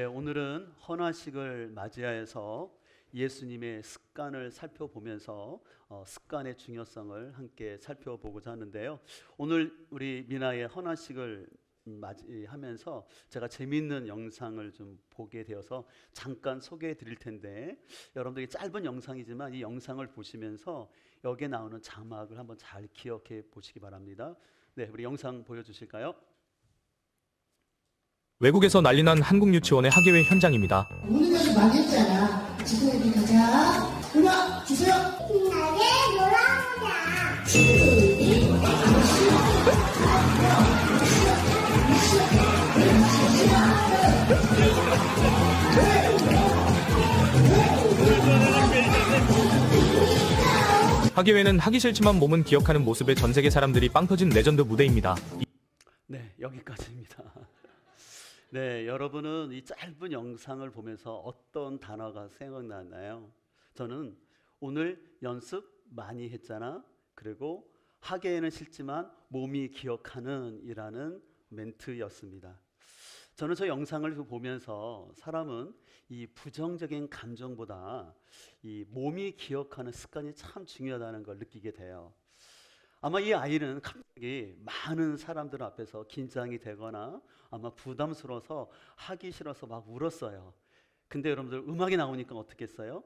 오늘은 헌화식을 맞이하여서 예수님의 습관을 살펴보면서 습관의 중요성을 함께 살펴보고자 하는데요. 오늘 우리 미나의 헌화식을 맞이하면서 제가 재미있는 영상을 좀 보게 되어서 잠깐 소개해 드릴 텐데, 여러분들이 짧은 영상이지만 이 영상을 보시면서 여기에 나오는 자막을 한번 잘 기억해 보시기 바랍니다. 네, 우리 영상 보여주실까요? 외국에서 난리난 한국 유치원의 학예회 현장입니다. 우리가 많이 했잖아. 지금 여기 가자. 음악 주세요. 신나게 놀아보자. 학예회는 하기 싫지만 몸은 기억하는 모습에 전 세계 사람들이 빵 터진 레전드 무대입니다. 네, 여기까지입니다. 네, 여러분은 이 짧은 영상을 보면서 어떤 단어가 생각나나요? 저는 오늘 연습 많이 했잖아. 그리고 하기에는 싫지만 몸이 기억하는 이라는 멘트였습니다. 저는 저 영상을 보면서 사람은 이 부정적인 감정보다 이 몸이 기억하는 습관이 참 중요하다는 걸 느끼게 돼요. 아마 이 아이는 갑자기 많은 사람들 앞에서 긴장이 되거나 아마 부담스러워서 하기 싫어서 막 울었어요. 근데 여러분들 음악이 나오니까 어떻겠어요?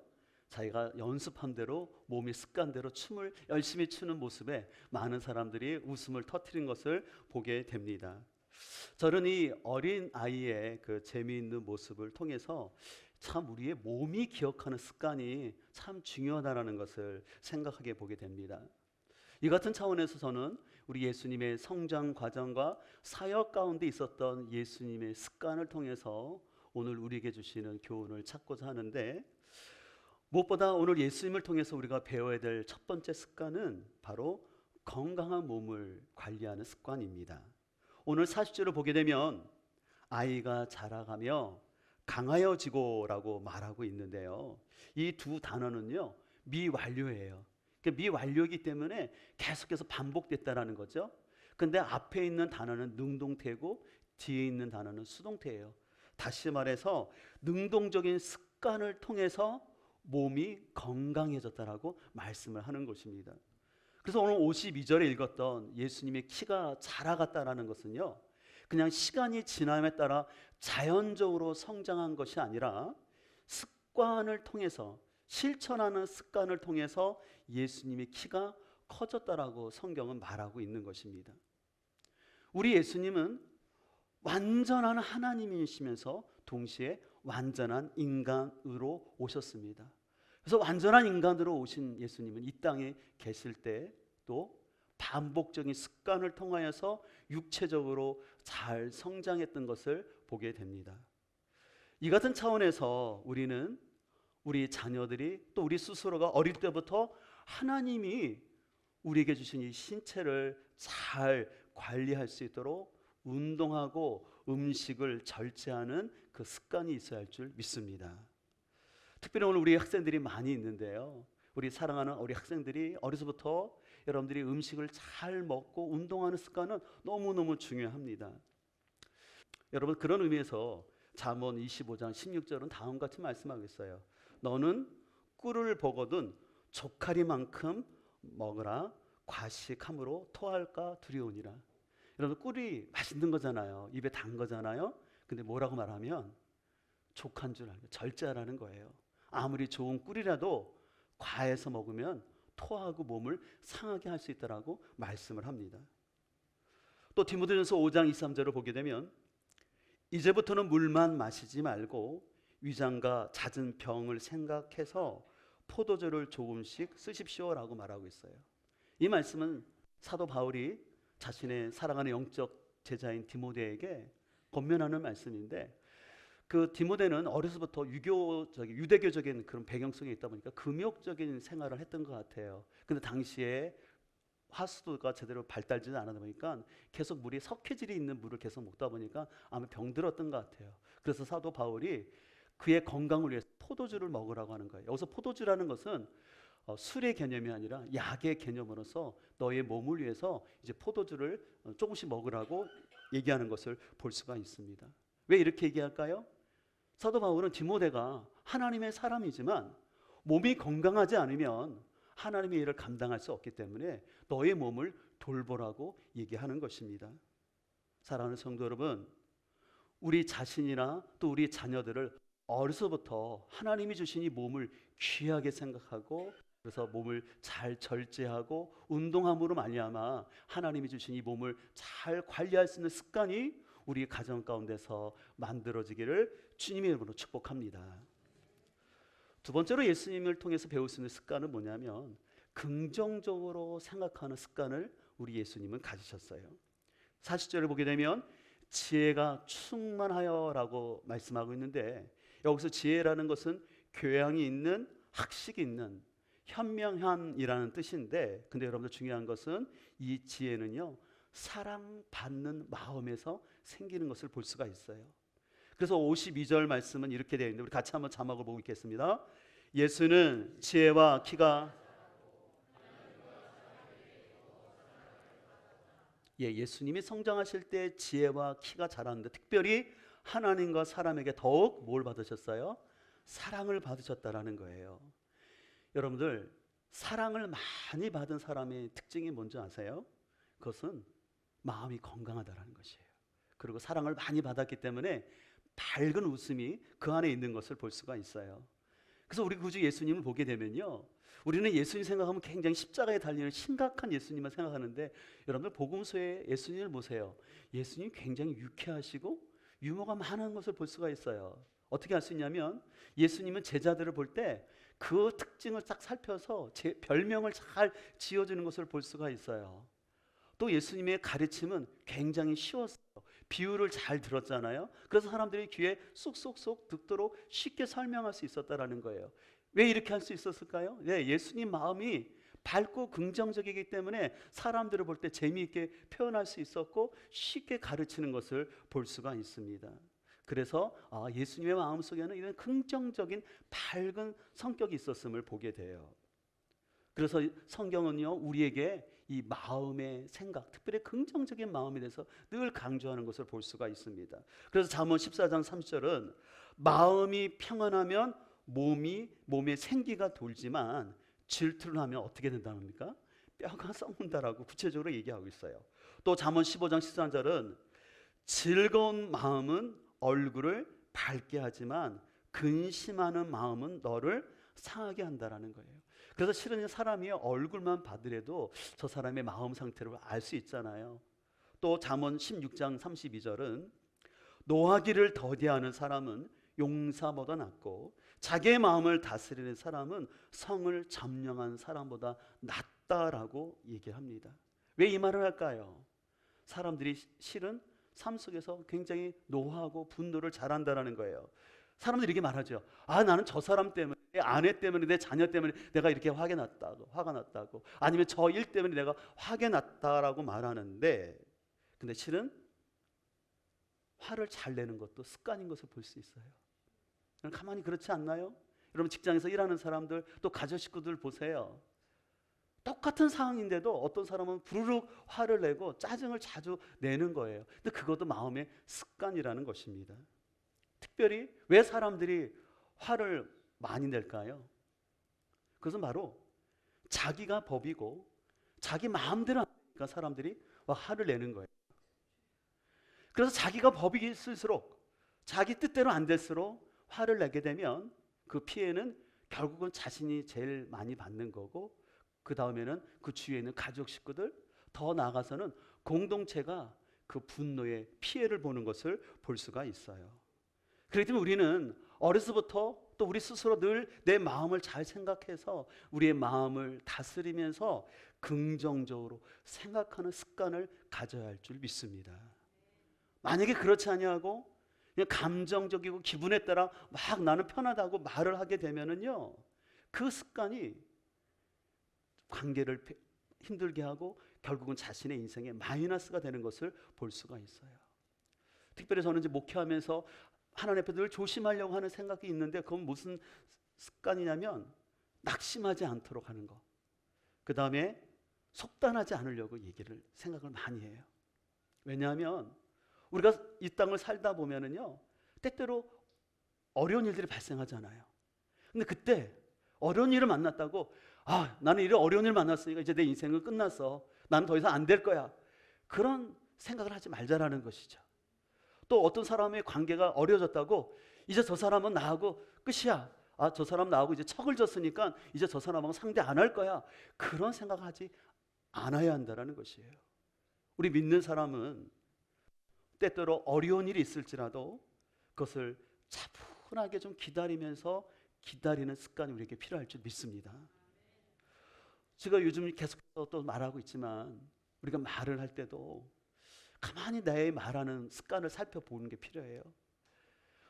자기가 연습한 대로 몸이 습관대로 춤을 열심히 추는 모습에 많은 사람들이 웃음을 터뜨린 것을 보게 됩니다. 저는 이 어린 아이의 그 재미있는 모습을 통해서 참 우리의 몸이 기억하는 습관이 참 중요하다는 것을 생각하게 보게 됩니다. 이 같은 차원에서 저는 우리 예수님의 성장 과정과 사역 가운데 있었던 예수님의 습관을 통해서 오늘 우리에게 주시는 교훈을 찾고자 하는데, 무엇보다 오늘 예수님을 통해서 우리가 배워야 될 첫 번째 습관은 바로 건강한 몸을 관리하는 습관입니다. 오늘 40절을 보게 되면 아이가 자라가며 강하여지고라고 말하고 있는데요. 이 두 단어는요, 미완료예요. 미완료이기 때문에 계속해서 반복됐다라는 거죠. 근데 앞에 있는 단어는 능동태고 뒤에 있는 단어는 수동태예요. 다시 말해서 능동적인 습관을 통해서 몸이 건강해졌다라고 말씀을 하는 것입니다. 그래서 오늘 52절에 읽었던 예수님의 키가 자라갔다라는 것은요, 그냥 시간이 지남에 따라 자연적으로 성장한 것이 아니라 습관을 통해서, 실천하는 습관을 통해서 예수님의 키가 커졌다라고 성경은 말하고 있는 것입니다. 우리 예수님은 완전한 하나님이시면서 동시에 완전한 인간으로 오셨습니다. 그래서 완전한 인간으로 오신 예수님은 이 땅에 계실 때 또 반복적인 습관을 통하여서 육체적으로 잘 성장했던 것을 보게 됩니다. 이 같은 차원에서 우리는 우리 자녀들이 또 우리 스스로가 어릴 때부터 하나님이 우리에게 주신 이 신체를 잘 관리할 수 있도록 운동하고 음식을 절제하는 그 습관이 있어야 할 줄 믿습니다. 특별히 오늘 우리 학생들이 많이 있는데요, 우리 사랑하는 우리 학생들이 어려서부터 여러분들이 음식을 잘 먹고 운동하는 습관은 너무너무 중요합니다. 여러분, 그런 의미에서 잠언 25장 16절은 다음과 같이 말씀하고 있어요. 너는 꿀을 보거든 조카리만큼 먹으라. 과식함으로 토할까 두려우니라. 여러분, 꿀이 맛있는 거잖아요. 입에 단 거잖아요. 근데 뭐라고 말하면 족한 줄 알고 절제하라는 거예요. 아무리 좋은 꿀이라도 과해서 먹으면 토하고 몸을 상하게 할 수 있다라고 말씀을 합니다. 또 디모데전서 5장 23절을 보게 되면 이제부터는 물만 마시지 말고 위장과 잦은 병을 생각해서 포도주를 조금씩 쓰십시오라고 말하고 있어요. 이 말씀은 사도 바울이 자신의 사랑하는 영적 제자인 디모데에게 권면하는 말씀인데, 그 디모데는 어려서부터 유대교적인 그런 배경성이 있다 보니까 금욕적인 생활을 했던 것 같아요. 근데 당시에 화수도가 제대로 발달되지 않았다 보니까 계속 물이 석회질이 있는 물을 계속 먹다 보니까 아마 병들었던 것 같아요. 그래서 사도 바울이 그의 건강을 위해서 포도주를 먹으라고 하는 거예요. 여기서 포도주라는 것은 술의 개념이 아니라 약의 개념으로서 너의 몸을 위해서 이제 포도주를 조금씩 먹으라고 얘기하는 것을 볼 수가 있습니다. 왜 이렇게 얘기할까요? 사도 바울은 디모데가 하나님의 사람이지만 몸이 건강하지 않으면 하나님의 일을 감당할 수 없기 때문에 너의 몸을 돌보라고 얘기하는 것입니다. 사랑하는 성도 여러분, 우리 자신이나 또 우리 자녀들을 어려서부터 하나님이 주신 이 몸을 귀하게 생각하고, 그래서 몸을 잘 절제하고 운동함으로 말미암아 하나님이 주신 이 몸을 잘 관리할 수 있는 습관이 우리 가정 가운데서 만들어지기를 주님의 이름으로 축복합니다. 두 번째로 예수님을 통해서 배울 수 있는 습관은 뭐냐면 긍정적으로 생각하는 습관을 우리 예수님은 가지셨어요. 40절을 보게 되면 지혜가 충만하여라고 말씀하고 있는데, 여기서 지혜라는 것은 교양이 있는, 학식이 있는, 현명한이라는 뜻인데, 근데 여러분들 중요한 것은 이 지혜는요, 사랑받는 마음에서 생기는 것을 볼 수가 있어요. 그래서 52절 말씀은 이렇게 되어 있는데, 우리 같이 한번 자막을 보고 있겠습니다. 예수는 지혜와 키가 예수님이 성장하실 때 지혜와 키가 자랐는데, 특별히 하나님과 사람에게 더욱 뭘 받으셨어요? 사랑을 받으셨다라는 거예요. 여러분들, 사랑을 많이 받은 사람의 특징이 뭔지 아세요? 그것은 마음이 건강하다라는 것이에요. 그리고 사랑을 많이 받았기 때문에 밝은 웃음이 그 안에 있는 것을 볼 수가 있어요. 그래서 우리 구주 예수님을 보게 되면요, 우리는 예수님 생각하면 굉장히 십자가에 달리는 심각한 예수님만 생각하는데, 여러분들 복음서에 예수님을 보세요. 예수님 굉장히 유쾌하시고 유머가 많은 것을 볼 수가 있어요. 어떻게 할 수 있냐면, 예수님은 제자들을 볼 때 그 특징을 딱 살펴서 별명을 잘 지어주는 것을 볼 수가 있어요. 또 예수님의 가르침은 굉장히 쉬웠어요. 비유를 잘 들었잖아요. 그래서 사람들이 귀에 쏙쏙쏙 듣도록 쉽게 설명할 수 있었다라는 거예요. 왜 이렇게 할 수 있었을까요? 네, 예수님 마음이 밝고 긍정적이기 때문에 사람들을 볼 때 재미있게 표현할 수 있었고 쉽게 가르치는 것을 볼 수가 있습니다. 그래서 예수님의 마음속에는 이런 긍정적인 밝은 성격이 있었음을 보게 돼요. 그래서 성경은요, 우리에게 이 마음의 생각, 특별히 긍정적인 마음에 대해서 늘 강조하는 것을 볼 수가 있습니다. 그래서 잠언 14장 30절은 마음이 평안하면 몸에 생기가 돌지만 질투를 하면 어떻게 된다는 겁니까? 뼈가 썩는다라고 구체적으로 얘기하고 있어요. 또 잠언 15장 13절은 즐거운 마음은 얼굴을 밝게 하지만 근심하는 마음은 너를 상하게 한다라는 거예요. 그래서 실은 사람이 얼굴만 봐더라도 저 사람의 마음 상태를 알 수 있잖아요. 또 잠언 16장 32절은 노하기를 더디하는 사람은 용사보다 낫고 자기의 마음을 다스리는 사람은 성을 점령한 사람보다 낫다라고 얘기합니다. 왜 이 말을 할까요? 사람들이 실은 삶 속에서 굉장히 노하고 분노를 잘한다라는 거예요. 사람들이 이렇게 말하죠. 나는 저 사람 때문에, 내 아내 때문에, 내 자녀 때문에 내가 이렇게 화가 났다고, 아니면 저 일 때문에 내가 화가 났다라고 말하는데, 근데 실은 화를 잘 내는 것도 습관인 것을 볼 수 있어요. 가만히 그렇지 않나요? 여러분 직장에서 일하는 사람들, 또 가족 식구들 보세요. 똑같은 상황인데도 어떤 사람은 부르륵 화를 내고 짜증을 자주 내는 거예요. 근데 그것도 마음의 습관이라는 것입니다. 특별히 왜 사람들이 화를 많이 낼까요? 그것은 바로 자기가 법이고 자기 마음대로 하니까 사람들이 화를 내는 거예요. 그래서 자기가 법이일수록, 자기 뜻대로 안 될수록 화를 내게 되면 그 피해는 결국은 자신이 제일 많이 받는 거고, 그 다음에는 그 주위에 있는 가족 식구들, 더 나아가서는 공동체가 그 분노의 피해를 보는 것을 볼 수가 있어요. 그렇기 때문에 우리는 어려서부터 또 우리 스스로 늘 내 마음을 잘 생각해서 우리의 마음을 다스리면서 긍정적으로 생각하는 습관을 가져야 할 줄 믿습니다. 만약에 그렇지 아니하고 그냥 감정적이고 기분에 따라 막 나는 편하다고 말을 하게 되면은요, 그 습관이 관계를 힘들게 하고 결국은 자신의 인생에 마이너스가 되는 것을 볼 수가 있어요. 특별히 저는 이제 목회하면서 하나님 앞에 늘 조심하려고 하는 생각이 있는데, 그건 무슨 습관이냐면 낙심하지 않도록 하는 것, 그 다음에 속단하지 않으려고 생각을 많이 해요. 왜냐하면 우리가 이 땅을 살다 보면은요, 때때로 어려운 일들이 발생하잖아요. 근데 그때 어려운 일을 만났다고 나는 이런 어려운 일을 만났으니까 이제 내 인생은 끝났어. 난 더 이상 안 될 거야. 그런 생각을 하지 말자라는 것이죠. 또 어떤 사람의 관계가 어려워졌다고 이제 저 사람은 나하고 끝이야. 저 사람 나하고 이제 척을 졌으니까 이제 저 사람하고 상대 안 할 거야. 그런 생각을 하지 않아야 한다는 것이에요. 우리 믿는 사람은 때때로 어려운 일이 있을지라도 그것을 차분하게 좀 기다리면서 기다리는 습관이 우리에게 필요할 줄 믿습니다. 제가 요즘 계속해서 또 말하고 있지만 우리가 말을 할 때도 가만히 내 말하는 습관을 살펴보는 게 필요해요.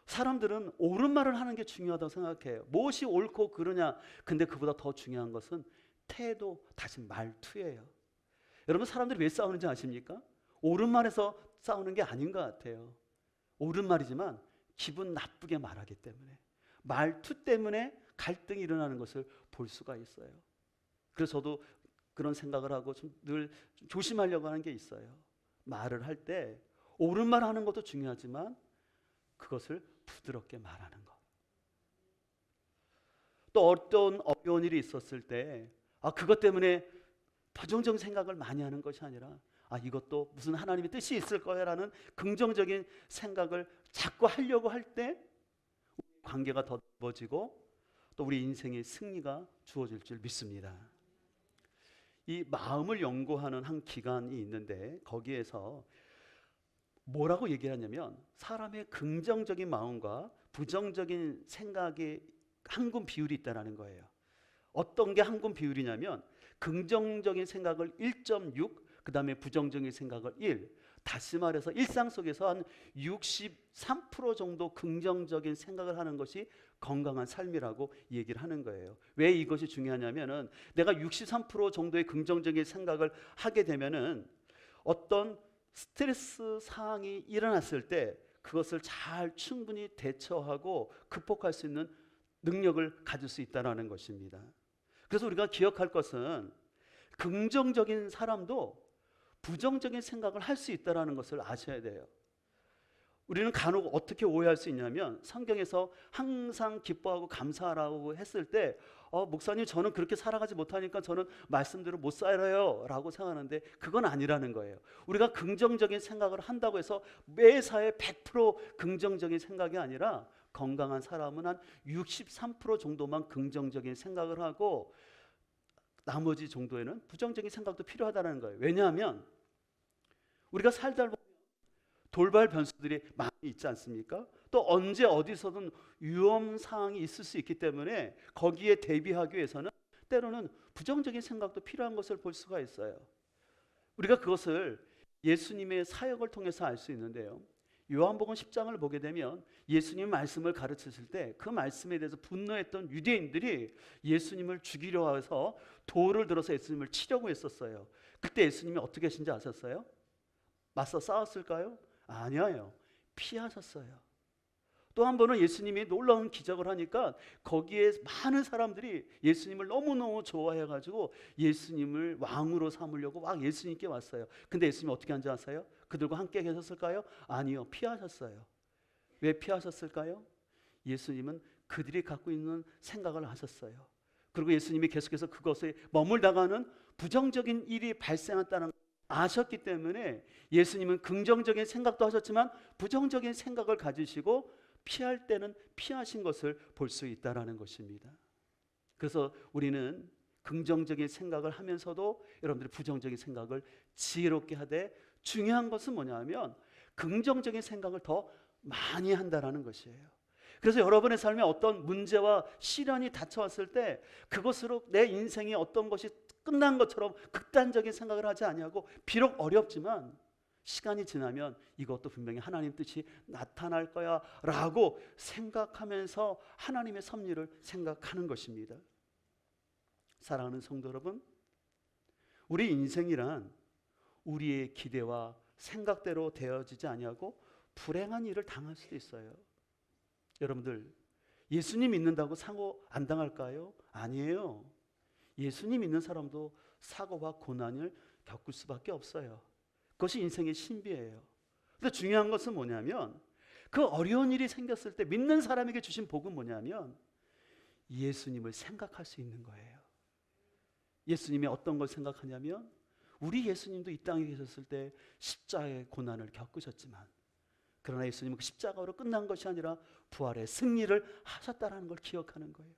사람들은 옳은 말을 하는 게 중요하다고 생각해요. 무엇이 옳고 그르냐. 근데 그보다 더 중요한 것은 태도, 다시 말투예요. 여러분, 사람들이 왜 싸우는지 아십니까? 옳은 말에서 싸우는 게 아닌 것 같아요. 옳은 말이지만 기분 나쁘게 말하기 때문에, 말투 때문에 갈등이 일어나는 것을 볼 수가 있어요. 그래서 저도 그런 생각을 하고 늘 조심하려고 하는 게 있어요. 말을 할 때 옳은 말 하는 것도 중요하지만 그것을 부드럽게 말하는 것. 또 어떤 어려운 일이 있었을 때 그것 때문에 부정적인 생각을 많이 하는 것이 아니라 이것도 무슨 하나님의 뜻이 있을 거야라는 긍정적인 생각을 자꾸 하려고 할 때 관계가 더 넓어지고 또 우리 인생의 승리가 주어질 줄 믿습니다. 이 마음을 연구하는 한 기관이 있는데 거기에서 뭐라고 얘기하냐면 사람의 긍정적인 마음과 부정적인 생각의 한군 비율이 있다는 거예요. 어떤 게 한군 비율이냐면 긍정적인 생각을 1.6, 그 다음에 부정적인 생각을 1. 다시 말해서 일상 속에서 한 63% 정도 긍정적인 생각을 하는 것이 건강한 삶이라고 얘기를 하는 거예요. 왜 이것이 중요하냐면은 내가 63% 정도의 긍정적인 생각을 하게 되면은 어떤 스트레스 상황이 일어났을 때 그것을 잘 충분히 대처하고 극복할 수 있는 능력을 가질 수 있다는 것입니다. 그래서 우리가 기억할 것은 긍정적인 사람도 부정적인 생각을 할 수 있다는 것을 아셔야 돼요. 우리는 간혹 어떻게 오해할 수 있냐면 성경에서 항상 기뻐하고 감사하라고 했을 때 목사님 저는 그렇게 살아가지 못하니까 저는 말씀대로 못 살아요 라고 생각하는데 그건 아니라는 거예요. 우리가 긍정적인 생각을 한다고 해서 매사에 100% 긍정적인 생각이 아니라 건강한 사람은 한 63% 정도만 긍정적인 생각을 하고 나머지 정도에는 부정적인 생각도 필요하다는 거예요. 왜냐하면 우리가 살다 보면 돌발 변수들이 많이 있지 않습니까? 또 언제 어디서든 위험 상황이 있을 수 있기 때문에 거기에 대비하기 위해서는 때로는 부정적인 생각도 필요한 것을 볼 수가 있어요. 우리가 그것을 예수님의 사역을 통해서 알 수 있는데요. 요한복음 10장을 보게 되면 예수님 말씀을 가르치실 때 그 말씀에 대해서 분노했던 유대인들이 예수님을 죽이려 해서 돌을 들어서 예수님을 치려고 했었어요. 그때 예수님이 어떻게 하신지 아셨어요? 맞서 싸웠을까요? 아니에요. 피하셨어요. 또 한 번은 예수님이 놀라운 기적을 하니까 거기에 많은 사람들이 예수님을 너무너무 좋아해가지고 예수님을 왕으로 삼으려고 막 예수님께 왔어요. 근데 예수님이 어떻게 한지 아세요? 그들과 함께 계셨을까요? 아니요. 피하셨어요. 왜 피하셨을까요? 예수님은 그들이 갖고 있는 생각을 하셨어요. 그리고 예수님이 계속해서 그것에 머물다가는 부정적인 일이 발생한다는 아셨기 때문에 예수님은 긍정적인 생각도 하셨지만 부정적인 생각을 가지시고 피할 때는 피하신 것을 볼 수 있다는 것입니다. 그래서 우리는 긍정적인 생각을 하면서도 여러분들이 부정적인 생각을 지혜롭게 하되 중요한 것은 뭐냐면 긍정적인 생각을 더 많이 한다는 것이에요. 그래서 여러분의 삶에 어떤 문제와 시련이 닥쳐왔을 때 그것으로 내 인생이 어떤 것이 끝난 것처럼 극단적인 생각을 하지 아니하고 비록 어렵지만 시간이 지나면 이것도 분명히 하나님 뜻이 나타날 거야 라고 생각하면서 하나님의 섭리를 생각하는 것입니다. 사랑하는 성도 여러분, 우리 인생이란 우리의 기대와 생각대로 되어지지 아니하고 불행한 일을 당할 수도 있어요. 여러분들 예수님 믿는다고 사고 안 당할까요? 아니에요. 예수님 믿는 사람도 사고와 고난을 겪을 수밖에 없어요. 그것이 인생의 신비예요. 근데 중요한 것은 뭐냐면 그 어려운 일이 생겼을 때 믿는 사람에게 주신 복은 뭐냐면 예수님을 생각할 수 있는 거예요. 예수님이 어떤 걸 생각하냐면 우리 예수님도 이 땅에 계셨을 때 십자가의 고난을 겪으셨지만 그러나 예수님은 그 십자가로 끝난 것이 아니라 부활의 승리를 하셨다는 걸 기억하는 거예요.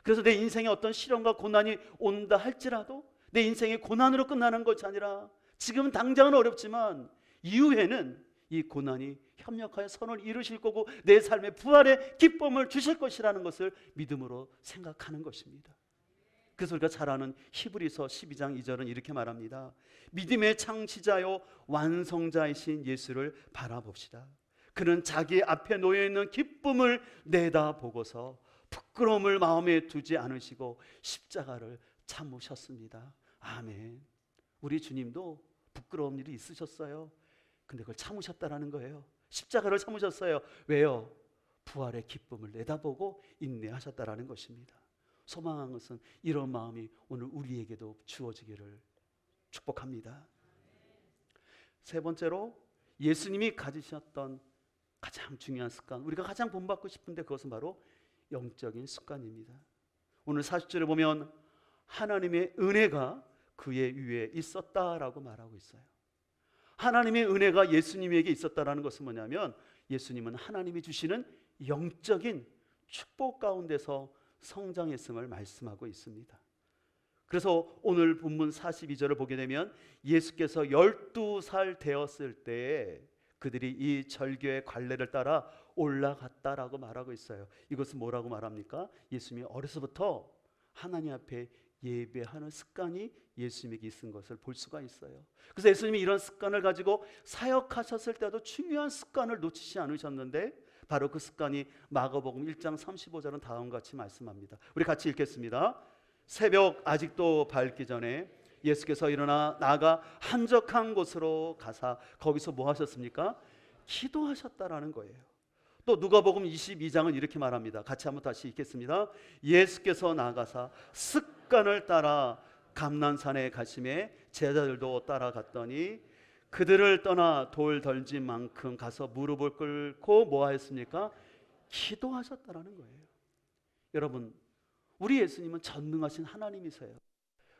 그래서 내 인생에 어떤 시련과 고난이 온다 할지라도 내 인생의 고난으로 끝나는 것이 아니라 지금 당장은 어렵지만 이후에는 이 고난이 협력하여 선을 이루실 거고 내 삶의 부활의 기쁨을 주실 것이라는 것을 믿음으로 생각하는 것입니다. 그래서 우리가 잘 아는 히브리서 12장 2절은 이렇게 말합니다. 믿음의 창시자요 완성자이신 예수를 바라봅시다. 그는 자기 앞에 놓여있는 기쁨을 내다보고서 부끄러움을 마음에 두지 않으시고 십자가를 참으셨습니다. 아멘. 우리 주님도 부끄러운 일이 있으셨어요. 근데 그걸 참으셨다라는 거예요. 십자가를 참으셨어요. 왜요? 부활의 기쁨을 내다보고 인내하셨다라는 것입니다. 소망한 것은 이런 마음이 오늘 우리에게도 주어지기를 축복합니다. 세 번째로 예수님이 가지셨던 가장 중요한 습관, 우리가 가장 본받고 싶은데 그것은 바로 영적인 습관입니다. 오늘 40절에 보면 하나님의 은혜가 그의 위에 있었다라고 말하고 있어요. 하나님의 은혜가 예수님에게 있었다라는 것은 뭐냐면 예수님은 하나님이 주시는 영적인 축복 가운데서 성장했음을 말씀하고 있습니다. 그래서 오늘 본문 42절을 보게 되면 예수께서 12살 되었을 때에 그들이 이 절교의 관례를 따라 올라갔다라고 말하고 있어요. 이것은 뭐라고 말합니까? 예수님이 어려서부터 하나님 앞에 예배하는 습관이 예수님에게 있은 것을 볼 수가 있어요. 그래서 예수님이 이런 습관을 가지고 사역하셨을 때도 중요한 습관을 놓치지 않으셨는데 바로 그 습관이 마가복음 1장 35절은 다음과 같이 말씀합니다. 우리 같이 읽겠습니다. 새벽 아직도 밝기 전에 예수께서 일어나 나가 한적한 곳으로 가사 거기서 뭐 하셨습니까? 기도하셨다라는 거예요. 또 누가복음 22장은 이렇게 말합니다. 같이 한번 다시 읽겠습니다. 예수께서 나가사 습관을 따라 감난산에 가심에 제자들도 따라갔더니 그들을 떠나 돌 덜진 만큼 가서 무릎을 꿇고 뭐 하였습니까? 기도하셨다라는 거예요. 여러분, 우리 예수님은 전능하신 하나님이세요.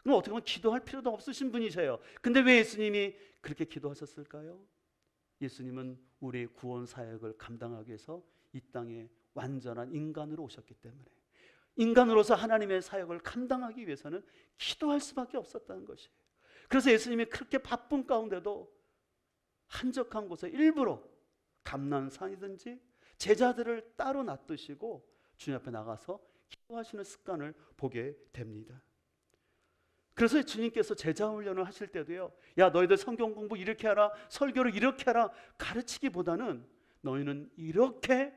그럼 어떻게 보면 기도할 필요도 없으신 분이세요. 근데 왜 예수님이 그렇게 기도하셨을까요? 예수님은 우리의 구원 사역을 감당하기 위해서 이 땅에 완전한 인간으로 오셨기 때문에 인간으로서 하나님의 사역을 감당하기 위해서는 기도할 수밖에 없었다는 것이에요. 그래서 예수님이 그렇게 바쁜 가운데도 한적한 곳에 일부러 감난산이든지 제자들을 따로 놔두시고 주님 앞에 나가서 기도하시는 습관을 보게 됩니다. 그래서 주님께서 제자 훈련을 하실 때도요, 야 너희들 성경 공부 이렇게 하라, 설교를 이렇게 하라 가르치기보다는 너희는 이렇게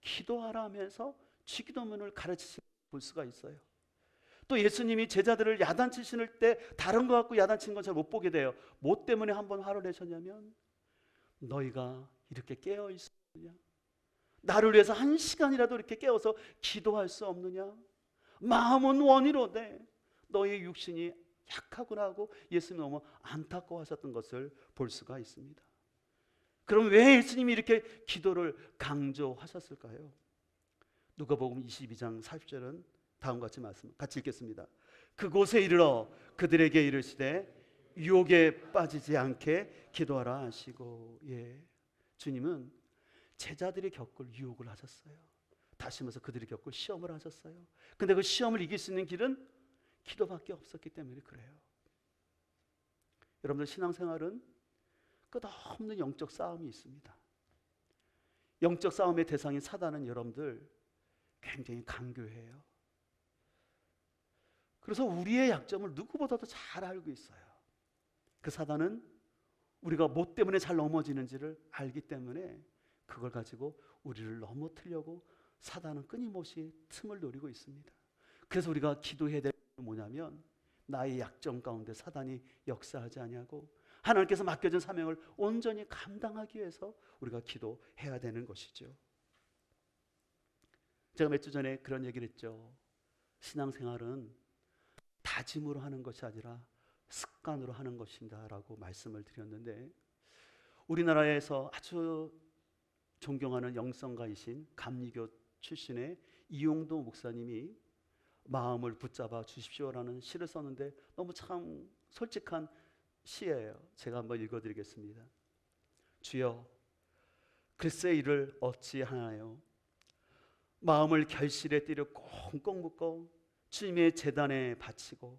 기도하라 하면서 주기도문을 가르치시는 걸 볼 수가 있어요. 또 예수님이 제자들을 야단치실 때 다른 거 갖고 야단치는 건 잘 못 보게 돼요. 뭐 때문에 한번 화를 내셨냐면 너희가 이렇게 깨어 있느냐, 나를 위해서 1시간이라도 이렇게 깨어서 기도할 수 없느냐, 마음은 원이로되 너희의 육신이 약하구나 하고 예수님이 너무 안타까워하셨던 것을 볼 수가 있습니다. 그럼 왜 예수님이 이렇게 기도를 강조하셨을까요? 누가복음 22장 40절은 다음과 같이 말씀 같이 읽겠습니다. 그곳에 이르러 그들에게 이르시되 유혹에 빠지지 않게 기도하라 하시고, 주님은 제자들이 겪을 유혹을 하셨어요. 다시 말해서 그들이 겪을 시험을 하셨어요. 근데 그 시험을 이길 수 있는 길은 기도밖에 없었기 때문에 그래요. 여러분들 신앙생활은 끝없는 영적 싸움이 있습니다. 영적 싸움의 대상인 사단은 여러분들 굉장히 강교해요. 그래서 우리의 약점을 누구보다도 잘 알고 있어요. 그 사단은 우리가 뭐 때문에 잘 넘어지는지를 알기 때문에 그걸 가지고 우리를 넘어뜨리려고 사단은 끊임없이 틈을 노리고 있습니다. 그래서 우리가 기도해야 될 것은 뭐냐면 나의 약점 가운데 사단이 역사하지 아니하고 하나님께서 맡겨진 사명을 온전히 감당하기 위해서 우리가 기도해야 되는 것이죠. 제가 몇 주 전에 그런 얘기를 했죠. 신앙생활은 다짐으로 하는 것이 아니라 습관으로 하는 것이다라고 말씀을 드렸는데, 우리나라에서 아주 존경하는 영성가이신 감리교 출신의 이용도 목사님이 마음을 붙잡아 주십시오라는 시를 썼는데 너무 참 솔직한 시예요. 제가 한번 읽어드리겠습니다. 주여, 글쎄 이를 어찌하나요? 마음을 결실에 띠려 꽁꽁 묶어 주님의 제단에 바치고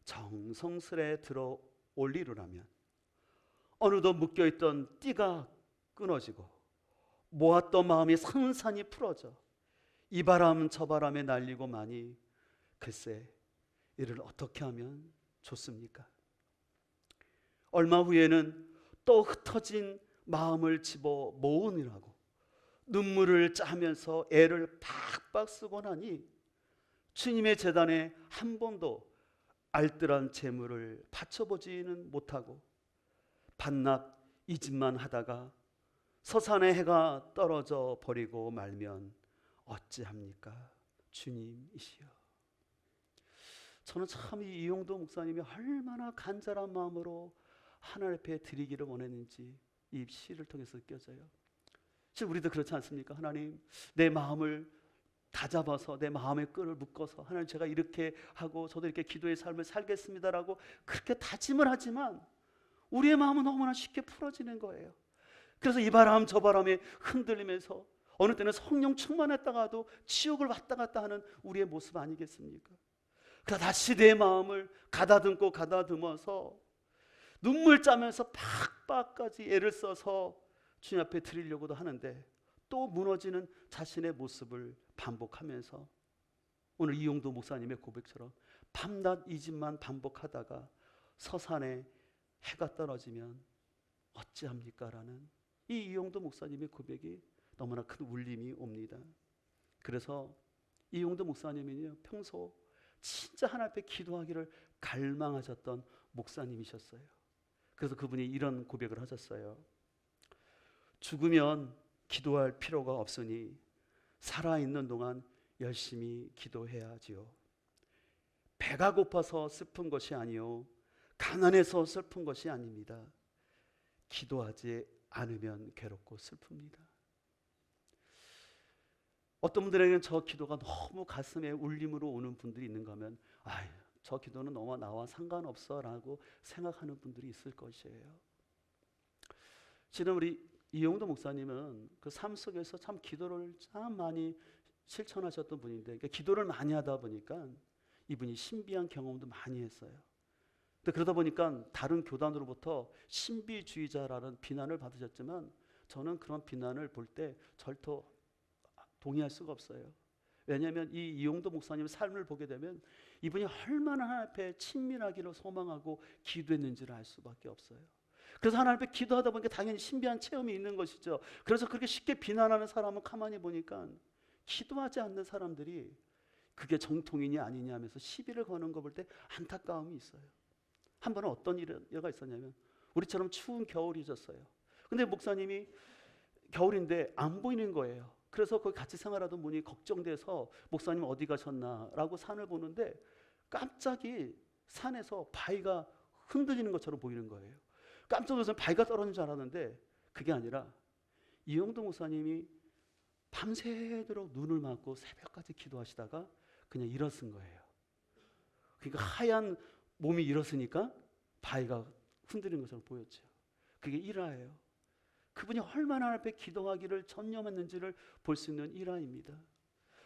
정성스레 들어 올리르라면 어느덧 묶여있던 띠가 끊어지고 모았던 마음이 산산이 풀어져 이 바람 저 바람에 날리고 마니 글쎄 이를 어떻게 하면 좋습니까? 얼마 후에는 또 흩어진 마음을 집어 모으느라고 눈물을 짜면서 애를 팍팍 쓰고 나니 주님의 제단에 한 번도 알뜰한 재물을 바쳐보지는 못하고 반납 이 짓만 하다가 서산의 해가 떨어져 버리고 말면 어찌합니까? 주님이시여. 저는 참 이 이용도 목사님이 얼마나 간절한 마음으로 하나님 앞에 드리기를 원했는지 이 시를 통해서 느껴져요. 지금 우리도 그렇지 않습니까? 하나님, 내 마음을 다잡아서 내 마음의 끈을 묶어서 하나님 제가 이렇게 하고 저도 이렇게 기도의 삶을 살겠습니다라고 그렇게 다짐을 하지만 우리의 마음은 너무나 쉽게 풀어지는 거예요. 그래서 이 바람 저 바람에 흔들리면서 어느 때는 성령 충만했다가도 지옥을 왔다 갔다 하는 우리의 모습 아니겠습니까? 그러다 다시 내 마음을 가다듬고 가다듬어서 눈물 짜면서 팍팍까지 애를 써서 주님 앞에 드리려고도 하는데 또 무너지는 자신의 모습을 반복하면서 오늘 이용도 목사님의 고백처럼 밤낮 이 짓만 반복하다가 서산에 해가 떨어지면 어찌합니까? 라는 이 이용도 목사님의 고백이 너무나 큰 울림이 옵니다. 그래서 이용도 목사님은요, 평소 진짜 하나님 앞에 기도하기를 갈망하셨던 목사님이셨어요. 그래서 그분이 이런 고백을 하셨어요. 죽으면 기도할 필요가 없으니 살아있는 동안 열심히 기도해야지요. 배가 고파서 슬픈 것이 아니요 가난해서 슬픈 것이 아닙니다. 기도하지 않으면 괴롭고 슬픕니다. 어떤 분들에게는 저 기도가 너무 가슴에 울림으로 오는 분들이 있는가 하면 아유, 저 기도는 너무 나와 상관없어 라고 생각하는 분들이 있을 것이에요. 지금 우리 이용도 목사님은 그 삶 속에서 참 기도를 참 많이 실천하셨던 분인데, 그러니까 기도를 많이 하다 보니까 이분이 신비한 경험도 많이 했어요. 근데 그러다 보니까 다른 교단으로부터 신비주의자라는 비난을 받으셨지만 저는 그런 비난을 볼 때 절대 동의할 수가 없어요. 왜냐하면 이 이용도 목사님의 삶을 보게 되면 이분이 얼마나 하나님 앞에 친밀하기를 소망하고 기도했는지를 알 수밖에 없어요. 그래서 하나님 앞에 기도하다 보니까 당연히 신비한 체험이 있는 것이죠. 그래서 그렇게 쉽게 비난하는 사람은 가만히 보니까 기도하지 않는 사람들이 그게 정통이냐 아니냐 하면서 시비를 거는 거 볼 때 안타까움이 있어요. 한 번은 어떤 일가 있었냐면 우리처럼 추운 겨울이었어요. 근데 목사님이 겨울인데 안 보이는 거예요. 그래서 거기 같이 생활하던 분이 걱정돼서 목사님 어디 가셨나라고 산을 보는데 깜짝이 산에서 바위가 흔들리는 것처럼 보이는 거예요. 깜짝 놀라서 바위가 떨어진 줄 알았는데 그게 아니라 이용도 목사님이 밤새도록 눈을 감고 새벽까지 기도하시다가 그냥 일어선 거예요. 그러니까 하얀 몸이 일어서니까 바위가 흔들리는 것처럼 보였죠. 그게 일화예요. 그분이 얼마나 하나님 앞에 기도하기를 전념했는지를 볼 수 있는 일화입니다.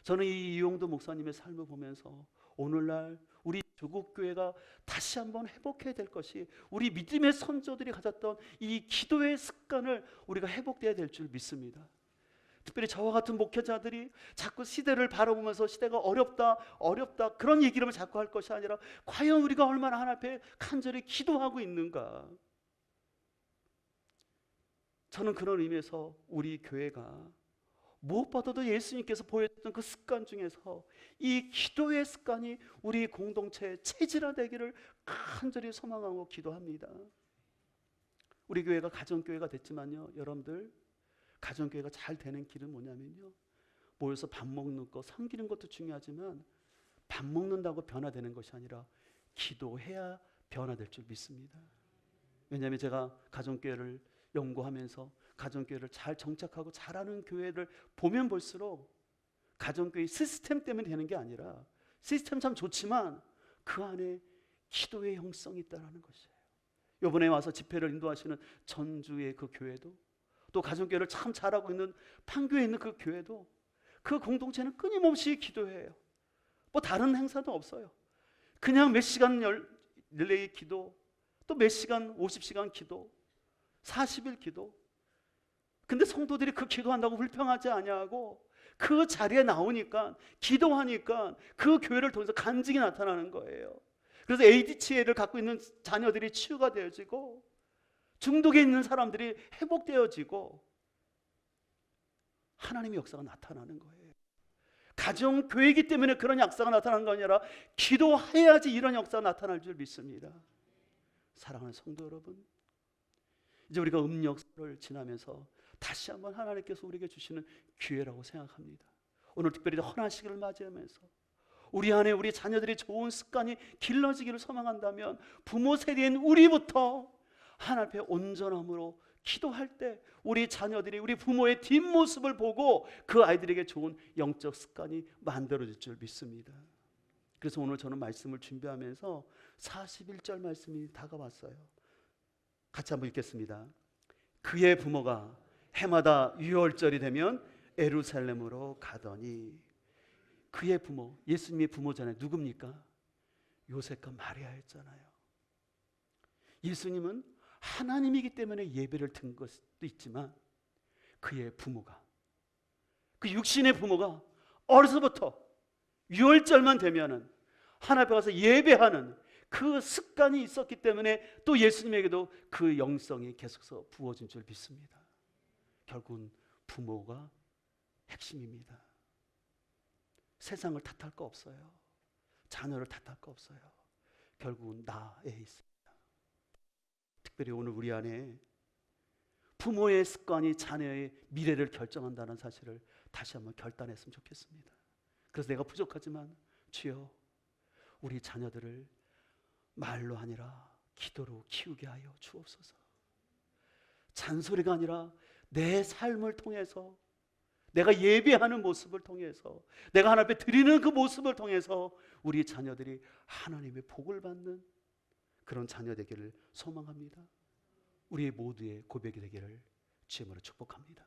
저는 이 이용도 목사님의 삶을 보면서 오늘날 우리 조국교회가 다시 한번 회복해야 될 것이 우리 믿음의 선조들이 가졌던 이 기도의 습관을 우리가 회복돼야 될 줄 믿습니다. 특별히 저와 같은 목회자들이 자꾸 시대를 바라보면서 시대가 어렵다 그런 얘기를 자꾸 할 것이 아니라 과연 우리가 얼마나 하나님 앞에 간절히 기도하고 있는가. 저는 그런 의미에서 우리 교회가 무엇보다도 예수님께서 보여줬던 그 습관 중에서 이 기도의 습관이 우리 공동체의 체질화되기를 간절히 소망하고 기도합니다. 우리 교회가 가정교회가 됐지만요, 여러분들 가정교회가 잘 되는 길은 뭐냐면요, 모여서 밥 먹는 거 섬기는 것도 중요하지만 밥 먹는다고 변화되는 것이 아니라 기도해야 변화될 줄 믿습니다. 왜냐하면 제가 가정교회를 연구하면서 가정교회를 잘 정착하고 잘하는 교회를 보면 볼수록 가정교회 시스템 때문에 되는 게 아니라, 시스템 참 좋지만 그 안에 기도의 형성이 있다는 것이에요. 이번에 와서 집회를 인도하시는 전주의 그 교회도, 또 가정교회를 참 잘하고 있는 판교에 있는 그 교회도, 그 공동체는 끊임없이 기도해요. 뭐 다른 행사도 없어요. 그냥 몇 시간 릴레이 기도, 또 몇 시간 50시간 기도, 40일 기도. 근데 성도들이 그 기도한다고 불평하지 아니하고 그 자리에 나오니까, 기도하니까 그 교회를 통해서 간증이 나타나는 거예요. 그래서 ADHD를 갖고 있는 자녀들이 치유가 되어지고, 중독에 있는 사람들이 회복되어지고, 하나님의 역사가 나타나는 거예요. 가정교회이기 때문에 그런 역사가 나타나는 거 아니라 기도해야지 이런 역사가 나타날 줄 믿습니다. 사랑하는 성도 여러분, 이제 우리가 음력을 지나면서 다시 한번 하나님께서 우리에게 주시는 기회라고 생각합니다. 오늘 특별히 헌한 시기를 맞이하면서 우리 안에 우리 자녀들이 좋은 습관이 길러지기를 소망한다면, 부모 세대인 우리부터 하나님 앞에 온전함으로 기도할 때 우리 자녀들이 우리 부모의 뒷모습을 보고 그 아이들에게 좋은 영적 습관이 만들어질 줄 믿습니다. 그래서 오늘 저는 말씀을 준비하면서 41절 말씀이 다가왔어요. 같이 한번 읽겠습니다. 그의 부모가 해마다 유월절이 되면 예루살렘으로 가더니. 그의 부모, 예수님의 부모잖아요. 누굽니까? 요셉과 마리아였잖아요. 예수님은 하나님이기 때문에 예배를 드린 것도 있지만, 그의 부모가, 그 육신의 부모가 어려서부터 유월절만 되면은 하나님 앞에 가서 예배하는 그 습관이 있었기 때문에 또 예수님에게도 그 영성이 계속해서 부어진 줄 믿습니다. 결국은 부모가 핵심입니다. 세상을 탓할 거 없어요. 자녀를 탓할 거 없어요. 결국은 나에 있습니다. 특별히 오늘 우리 안에 부모의 습관이 자녀의 미래를 결정한다는 사실을 다시 한번 결단했으면 좋겠습니다. 그래서 내가 부족하지만 주여, 우리 자녀들을 말로 아니라 기도로 키우게 하여 주옵소서. 잔소리가 아니라 내 삶을 통해서, 내가 예배하는 모습을 통해서, 내가 하나님 앞에 드리는 그 모습을 통해서 우리 자녀들이 하나님의 복을 받는 그런 자녀 되기를 소망합니다. 우리 모두의 고백이 되기를 주님으로 축복합니다.